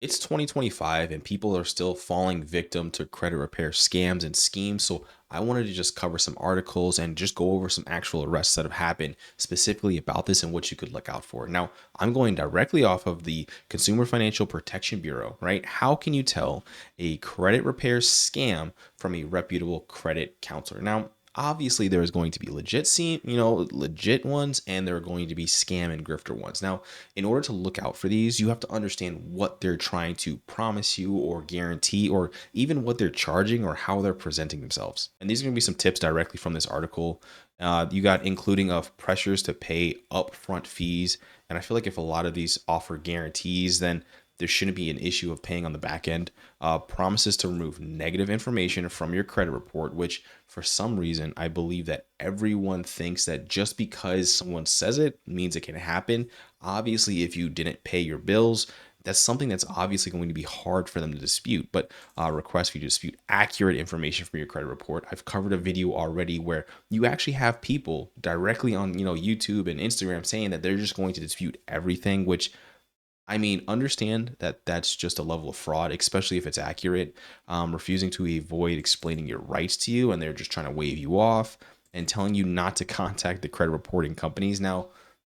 It's 2025 and people are still falling victim to credit repair scams and schemes. So I wanted to just cover some articles and just go over some actual arrests that have happened specifically about this and what you could look out for. Now, I'm going directly off of the Consumer Financial Protection Bureau, right? How can you tell a credit repair scam from a reputable credit counselor? Now, obviously there's going to be legit ones, and there are going to be scam and grifter ones. Now, in order to look out for these, you have to understand what they're trying to promise you or guarantee, or even what they're charging or how they're presenting themselves. And these are going to be some tips directly from this article. You got including of pressures to pay upfront fees. And I feel like if a lot of these offer guarantees, then there shouldn't be an issue of paying on the back end. Promises to remove negative information from your credit report, which for some reason, I believe that everyone thinks that just because someone says it means it can happen. Obviously, if you didn't pay your bills, that's something that's obviously going to be hard for them to dispute, but request for you to dispute accurate information from your credit report. I've covered a video already where you actually have people directly on YouTube and Instagram saying that they're just going to dispute everything, which I mean, understand that that's just a level of fraud, especially if it's accurate. Refusing to avoid explaining your rights to you, and they're just trying to wave you off and telling you not to contact the credit reporting companies. Now,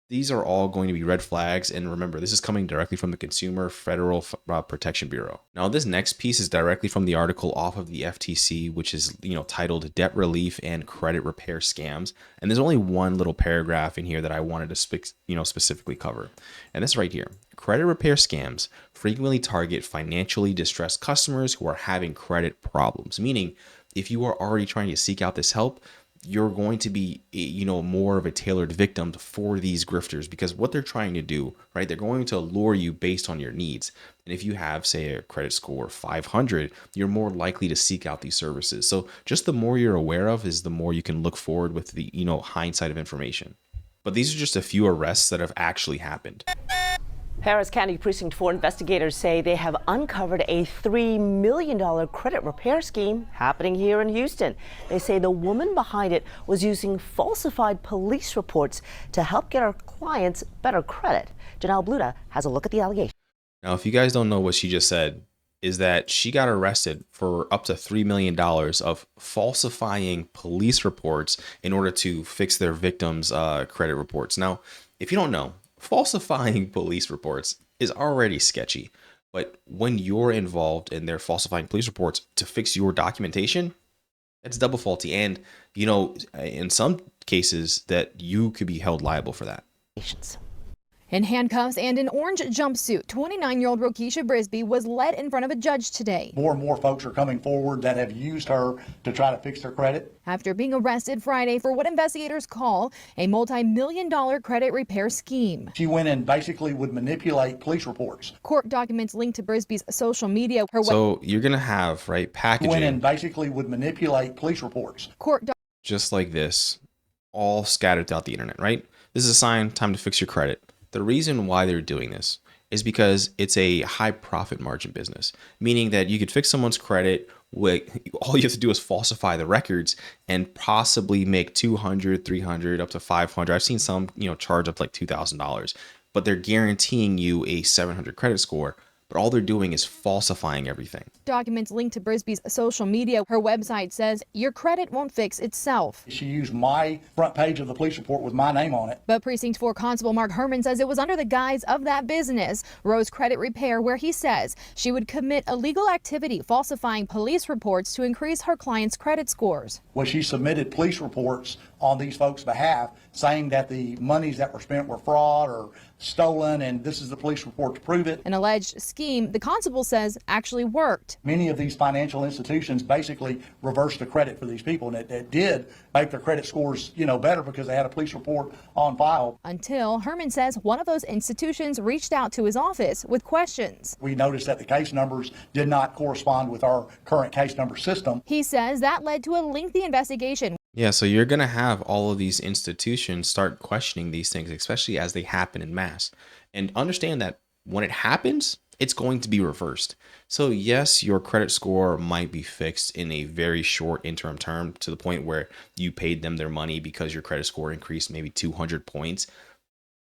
these are all going to be red flags. And remember, this is coming directly from the Consumer Federal Protection Bureau. Now, this next piece is directly from the article off of the FTC, which is, titled Debt Relief and Credit Repair Scams. And there's only one little paragraph in here that I wanted to specifically cover. And this right here. Credit repair scams frequently target financially distressed customers who are having credit problems, meaning if you are already trying to seek out this help, you're going to be, more of a tailored victim for these grifters, because what they're trying to do, right? They're going to lure you based on your needs. And if you have, say, a credit score of 500, you're more likely to seek out these services. So just the more you're aware of is the more you can look forward with the, hindsight of information. But these are just a few arrests that have actually happened. Harris County Precinct 4 investigators say they have uncovered a $3 million credit repair scheme happening here in Houston. They say the woman behind it was using falsified police reports to help get her clients better credit. Janelle Bluta has a look at the allegation. Now, if you guys don't know what she just said, is that she got arrested for up to $3 million of falsifying police reports in order to fix their victims' credit reports. Now, if you don't know, falsifying police reports is already sketchy, but when you're involved in their falsifying police reports to fix your documentation, it's double faulty. And, in some cases that you could be held liable for that. In handcuffs and an orange jumpsuit, 29-year-old Rokisha Brisby was led in front of a judge today. More and more folks are coming forward that have used her to try to fix their credit. After being arrested Friday for what investigators call a multi-million-dollar credit repair scheme. She went and basically would manipulate police reports. Court documents linked to Brisby's social media. So you're going to have, right, packaging. Went and basically would manipulate police reports. Just like this, all scattered throughout the internet, right? This is a sign, time to fix your credit. The reason why they're doing this is because it's a high profit margin business, meaning that you could fix someone's credit with all you have to do is falsify the records and possibly make 200, 300, up to 500. I've seen some, charge up like $2,000, but they're guaranteeing you a 700 credit score. But all they're doing is falsifying everything. Documents linked to Brisby's social media. Her website says your credit won't fix itself. She used my front page of the police report with my name on it. But Precinct 4 Constable Mark Herman says it was under the guise of that business, Rose Credit Repair, where he says she would commit illegal activity falsifying police reports to increase her clients' credit scores. Well, she submitted police reports on these folks' behalf saying that the monies that were spent were fraud or stolen, and this is the police report to prove it. An alleged scheme, the constable says, actually worked. Many of these financial institutions basically reversed the credit for these people, and it did make their credit scores, better because they had a police report on file. Until Herman says one of those institutions reached out to his office with questions. We noticed that the case numbers did not correspond with our current case number system. He says that led to a lengthy investigation. Yeah, so you're going to have all of these institutions start questioning these things, especially as they happen in mass. And understand that when it happens, it's going to be reversed. So yes, your credit score might be fixed in a very short interim term to the point where you paid them their money because your credit score increased maybe 200 points.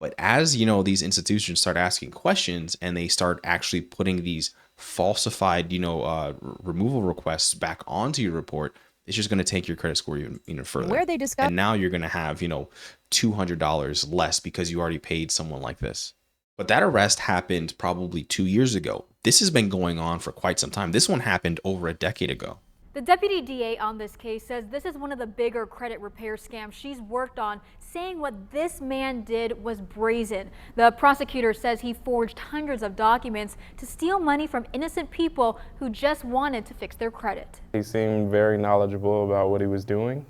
But as you know, these institutions start asking questions and they start actually putting these falsified, removal requests back onto your report, it's just going to take your credit score even further. Where they discover, and now you're going to have, $200 less because you already paid someone like this. But that arrest happened probably 2 years ago. This has been going on for quite some time. This one happened over a decade ago. The deputy DA on this case says this is one of the bigger credit repair scams she's worked on, saying what this man did was brazen. The prosecutor says he forged hundreds of documents to steal money from innocent people who just wanted to fix their credit. He seemed very knowledgeable about what he was doing.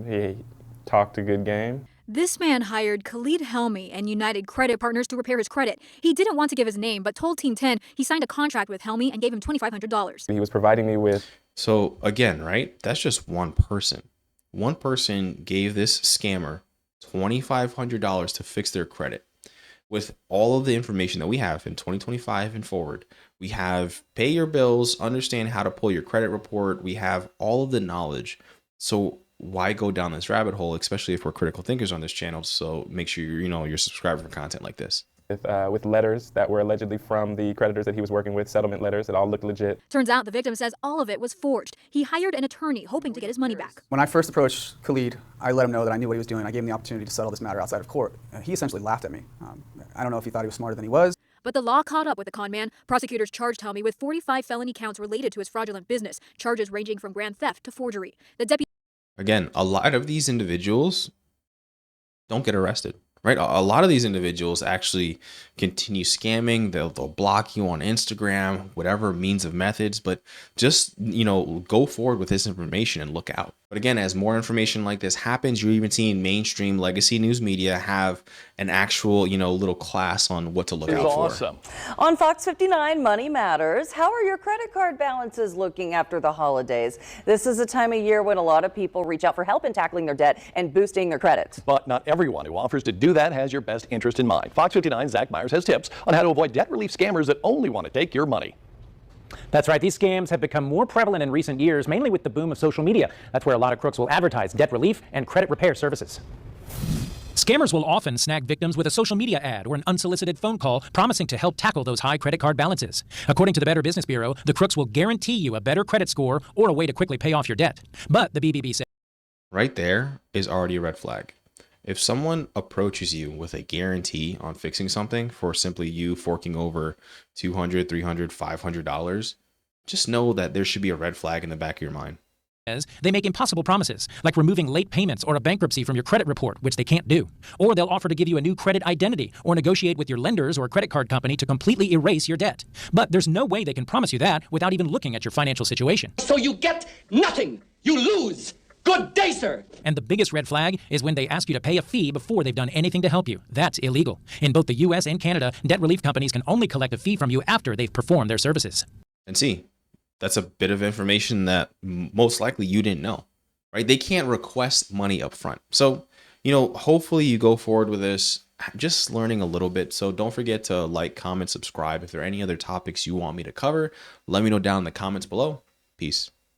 He talked a good game. This man hired Khalid Helmi and United Credit Partners to repair his credit. He didn't want to give his name, but told Team 10 he signed a contract with Helmi and gave him $2,500. He was providing me with. So again, right? That's just one person. One person gave this scammer $2,500 to fix their credit. With all of the information that we have in 2025 and forward, we have pay your bills, understand how to pull your credit report. We have all of the knowledge. So why go down this rabbit hole, especially if we're critical thinkers on this channel? So make sure you're subscribed for content like this. With letters that were allegedly from the creditors that he was working with, settlement letters that all looked legit. Turns out the victim says all of it was forged. He hired an attorney hoping to get his money back. When I first approached Khalid, I let him know that I knew what he was doing. I gave him the opportunity to settle this matter outside of court. He essentially laughed at me. I don't know if he thought he was smarter than he was. But the law caught up with the con man. Prosecutors charged Helmi with 45 felony counts related to his fraudulent business, charges ranging from grand theft to forgery. The deputy. Again, a lot of these individuals don't get arrested, right? A lot of these individuals actually continue scamming. They'll block you on Instagram, whatever means of methods, but just, go forward with this information and look out. But again, as more information like this happens, you're even seeing mainstream legacy news media have an actual, little class on what to look out for. Awesome. On Fox 59, Money Matters. How are your credit card balances looking after the holidays? This is a time of year when a lot of people reach out for help in tackling their debt and boosting their credit. But not everyone who offers to do that has your best interest in mind. Fox 59's Zach Myers has tips on how to avoid debt relief scammers that only want to take your money. That's right. These scams have become more prevalent in recent years, mainly with the boom of social media. That's where a lot of crooks will advertise debt relief and credit repair services. Scammers will often snag victims with a social media ad or an unsolicited phone call promising to help tackle those high credit card balances. According to the Better Business Bureau, the crooks will guarantee you a better credit score or a way to quickly pay off your debt. But the BBB says right there is already a red flag. If someone approaches you with a guarantee on fixing something for simply you forking over $200, $300, $500, just know that there should be a red flag in the back of your mind. they make impossible promises, like removing late payments or a bankruptcy from your credit report, which they can't do. Or they'll offer to give you a new credit identity or negotiate with your lenders or credit card company to completely erase your debt. But there's no way they can promise you that without even looking at your financial situation. So you get nothing. You lose. Good day, sir. And the biggest red flag is when they ask you to pay a fee before they've done anything to help you. That's illegal. In both the U.S. and Canada, debt relief companies can only collect a fee from you after they've performed their services. And see, that's a bit of information that most likely you didn't know, right? They can't request money up front. So, hopefully you go forward with this, just learning a little bit. So don't forget to like, comment, subscribe. If there are any other topics you want me to cover, let me know down in the comments below. Peace.